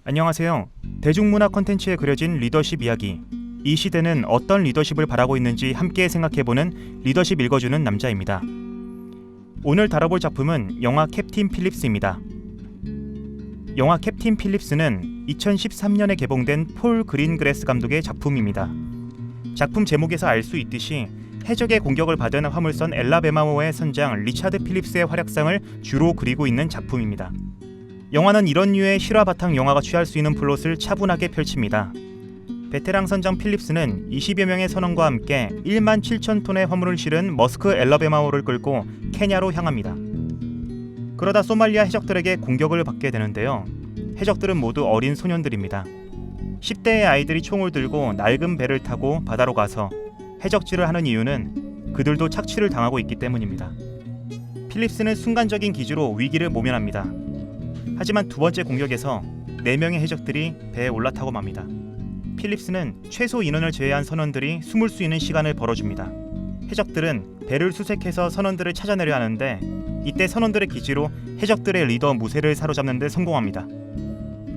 안녕하세요. 대중문화 콘텐츠에 그려진 리더십 이야기. 이 시대는 어떤 리더십을 바라고 있는지 함께 생각해보는 리더십 읽어주는 남자입니다. 오늘 다뤄볼 작품은 영화 캡틴 필립스입니다. 영화 캡틴 필립스는 2013년에 개봉된 폴 그린그래스 감독의 작품입니다. 작품 제목에서 알 수 있듯이 해적의 공격을 받은 화물선 엘라베마호의 선장 리차드 필립스의 활약상을 주로 그리고 있는 작품입니다. 영화는 이런 류의 실화 바탕 영화가 취할 수 있는 플롯을 차분하게 펼칩니다. 베테랑 선장 필립스는 20여 명의 선원과 함께 1만 7천 톤의 화물을 실은 머스크 엘라베마호를 끌고 케냐로 향합니다. 그러다 소말리아 해적들에게 공격을 받게 되는데요. 해적들은 모두 어린 소년들입니다. 10대의 아이들이 총을 들고 낡은 배를 타고 바다로 가서 해적질을 하는 이유는 그들도 착취를 당하고 있기 때문입니다. 필립스는 순간적인 기주로 위기를 모면합니다. 하지만 두 번째 공격에서 4명의 해적들이 배에 올라타고 맙니다. 필립스는 최소 인원을 제외한 선원들이 숨을 수 있는 시간을 벌어줍니다. 해적들은 배를 수색해서 선원들을 찾아내려 하는데 이때 선원들의 기지로 해적들의 리더 무세를 사로잡는 데 성공합니다.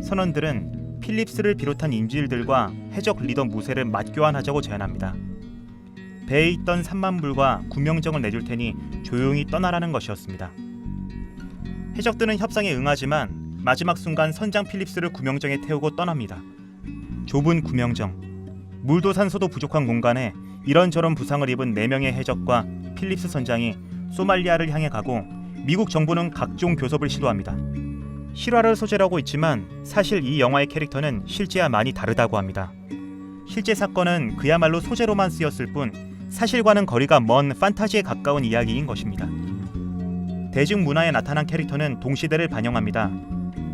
선원들은 필립스를 비롯한 인질들과 해적 리더 무세를 맞교환하자고 제안합니다. 배에 있던 3만 불과 구명정을 내줄 테니 조용히 떠나라는 것이었습니다. 해적들은 협상에 응하지만 마지막 순간 선장 필립스를 구명정에 태우고 떠납니다. 좁은 구명정, 물도 산소도 부족한 공간에 이런저런 부상을 입은 4명의 해적과 필립스 선장이 소말리아를 향해 가고 미국 정부는 각종 교섭을 시도합니다. 실화를 소재로 하고 있지만 사실 이 영화의 캐릭터는 실제와 많이 다르다고 합니다. 실제 사건은 그야말로 소재로만 쓰였을 뿐 사실과는 거리가 먼 판타지에 가까운 이야기인 것입니다. 대중문화에 나타난 캐릭터는 동시대를 반영합니다.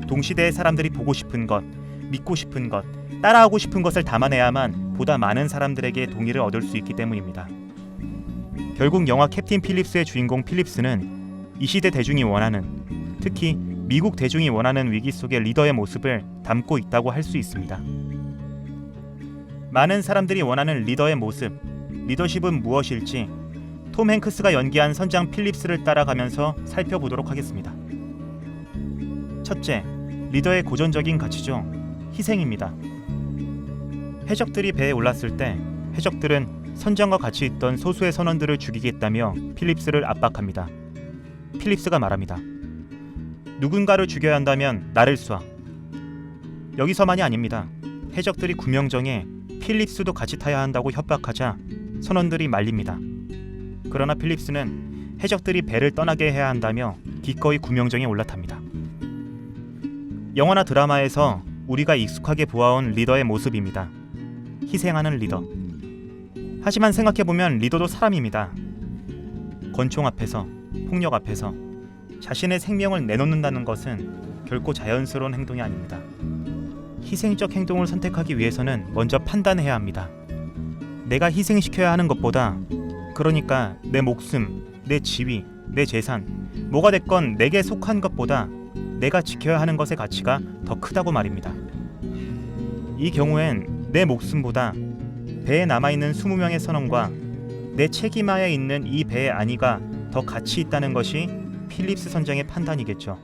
동시대의 사람들이 보고 싶은 것, 믿고 싶은 것, 따라하고 싶은 것을 담아내야만 보다 많은 사람들에게 동의를 얻을 수 있기 때문입니다. 결국 영화 캡틴 필립스의 주인공 필립스는 이 시대 대중이 원하는, 특히 미국 대중이 원하는 위기 속의 리더의 모습을 담고 있다고 할 수 있습니다. 많은 사람들이 원하는 리더의 모습, 리더십은 무엇일지 톰 행크스가 연기한 선장 필립스를 따라가면서 살펴보도록 하겠습니다. 첫째, 리더의 고전적인 가치죠. 희생입니다. 해적들이 배에 올랐을 때 해적들은 선장과 같이 있던 소수의 선원들을 죽이겠다며 필립스를 압박합니다. 필립스가 말합니다. 누군가를 죽여야 한다면 나를 쏴. 여기서만이 아닙니다. 해적들이 구명정에 필립스도 같이 타야 한다고 협박하자 선원들이 말립니다. 그러나 필립스는 해적들이 배를 떠나게 해야 한다며 기꺼이 구명정에 올라탑니다. 영화나 드라마에서 우리가 익숙하게 보아온 리더의 모습입니다. 희생하는 리더. 하지만 생각해보면 리더도 사람입니다. 권총 앞에서, 폭력 앞에서 자신의 생명을 내놓는다는 것은 결코 자연스러운 행동이 아닙니다. 희생적 행동을 선택하기 위해서는 먼저 판단해야 합니다. 내가 희생시켜야 하는 것보다, 그러니까 내 목숨, 내 지위, 내 재산, 뭐가 됐건 내게 속한 것보다 내가 지켜야 하는 것의 가치가 더 크다고 말입니다. 이 경우엔 내 목숨보다 배에 남아있는 20명의 선원과 내 책임하에 있는 이 배의 안위가 더 가치 있다는 것이 필립스 선장의 판단이겠죠.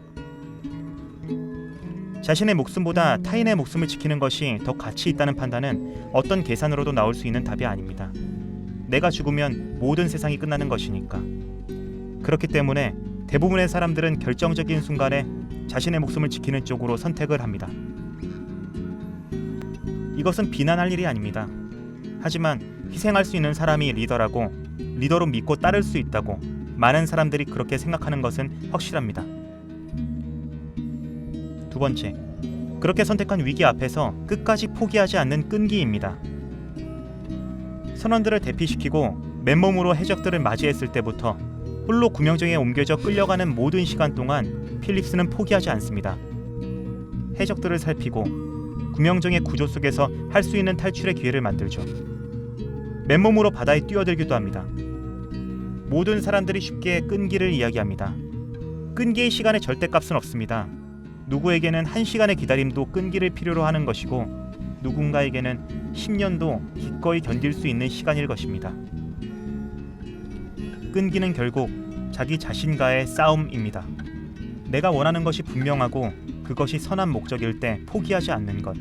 자신의 목숨보다 타인의 목숨을 지키는 것이 더 가치 있다는 판단은 어떤 계산으로도 나올 수 있는 답이 아닙니다. 내가 죽으면 모든 세상이 끝나는 것이니까. 그렇기 때문에 대부분의 사람들은 결정적인 순간에 자신의 목숨을 지키는 쪽으로 선택을 합니다. 이것은 비난할 일이 아닙니다. 하지만 희생할 수 있는 사람이 리더라고, 리더로 믿고 따를 수 있다고 많은 사람들이 그렇게 생각하는 것은 확실합니다. 두 번째, 그렇게 선택한 위기 앞에서 끝까지 포기하지 않는 끈기입니다. 선원들을 대피시키고 맨몸으로 해적들을 맞이했을 때부터 홀로 구명정에 옮겨져 끌려가는 모든 시간 동안 필립스는 포기하지 않습니다. 해적들을 살피고 구명정의 구조 속에서 할 수 있는 탈출의 기회를 만들죠. 맨몸으로 바다에 뛰어들기도 합니다. 모든 사람들이 쉽게 끈기를 이야기합니다. 끈기의 시간에 절대값은 없습니다. 누구에게는 1시간의 기다림도 끈기를 필요로 하는 것이고 누군가에게는 10년도 기꺼이 견딜 수 있는 시간일 것입니다. 끈기는 결국 자기 자신과의 싸움입니다. 내가 원하는 것이 분명하고 그것이 선한 목적일 때 포기하지 않는 것.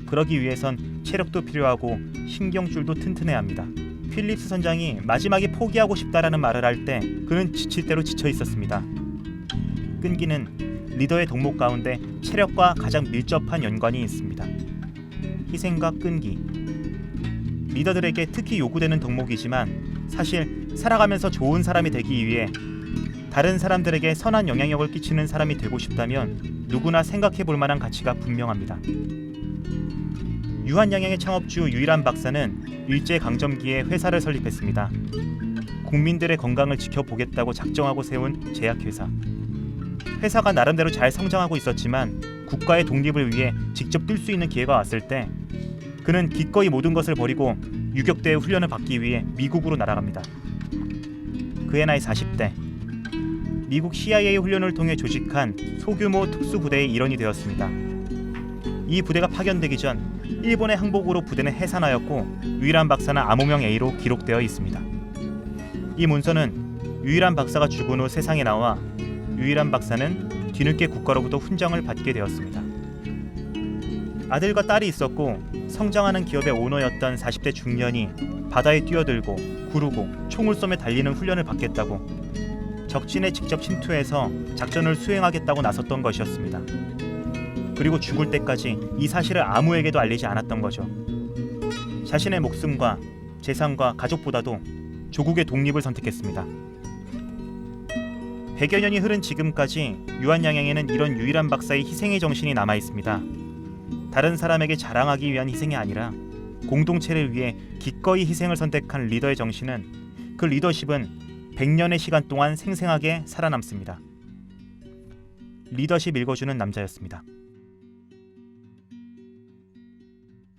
그러기 위해선 체력도 필요하고 신경줄도 튼튼해야 합니다. 필립스 선장이 마지막에 포기하고 싶다라는 말을 할 때 그는 지칠 대로 지쳐 있었습니다. 끈기는 리더의 덕목 가운데 체력과 가장 밀접한 연관이 있습니다. 희생과 끈기. 리더들에게 특히 요구되는 덕목이지만 사실 살아가면서 좋은 사람이 되기 위해 다른 사람들에게 선한 영향력을 끼치는 사람이 되고 싶다면 누구나 생각해 볼 만한 가치가 분명합니다. 유한양행의 창업주 유일한 박사는 일제강점기에 회사를 설립했습니다. 국민들의 건강을 지켜보겠다고 작정하고 세운 제약회사. 회사가 나름대로 잘 성장하고 있었지만 국가의 독립을 위해 직접 뛸 수 있는 기회가 왔을 때 그는 기꺼이 모든 것을 버리고 유격대의 훈련을 받기 위해 미국으로 날아갑니다. 그의 나이 40대. 미국 CIA 훈련을 통해 조직한 소규모 특수부대의 일원이 되었습니다. 이 부대가 파견되기 전 일본의 항복으로 부대는 해산하였고 유일한 박사는 암호명 A로 기록되어 있습니다. 이 문서는 유일한 박사가 죽은 후 세상에 나와 유일한 박사는 뒤늦게 국가로부터 훈장을 받게 되었습니다. 아들과 딸이 있었고 성장하는 기업의 오너였던 40대 중년이 바다에 뛰어들고 구르고 총을 쏘며 달리는 훈련을 받겠다고 적진에 직접 침투해서 작전을 수행하겠다고 나섰던 것이었습니다. 그리고 죽을 때까지 이 사실을 아무에게도 알리지 않았던 거죠. 자신의 목숨과 재산과 가족보다도 조국의 독립을 선택했습니다. 100여 년이 흐른 지금까지 유한양행에는 이런 유일한 박사의 희생의 정신이 남아 있습니다. 다른 사람에게 자랑하기 위한 희생이 아니라 공동체를 위해 기꺼이 희생을 선택한 리더의 정신은 그 리더십은 100년의 시간 동안 생생하게 살아남습니다. 리더십 읽어주는 남자였습니다.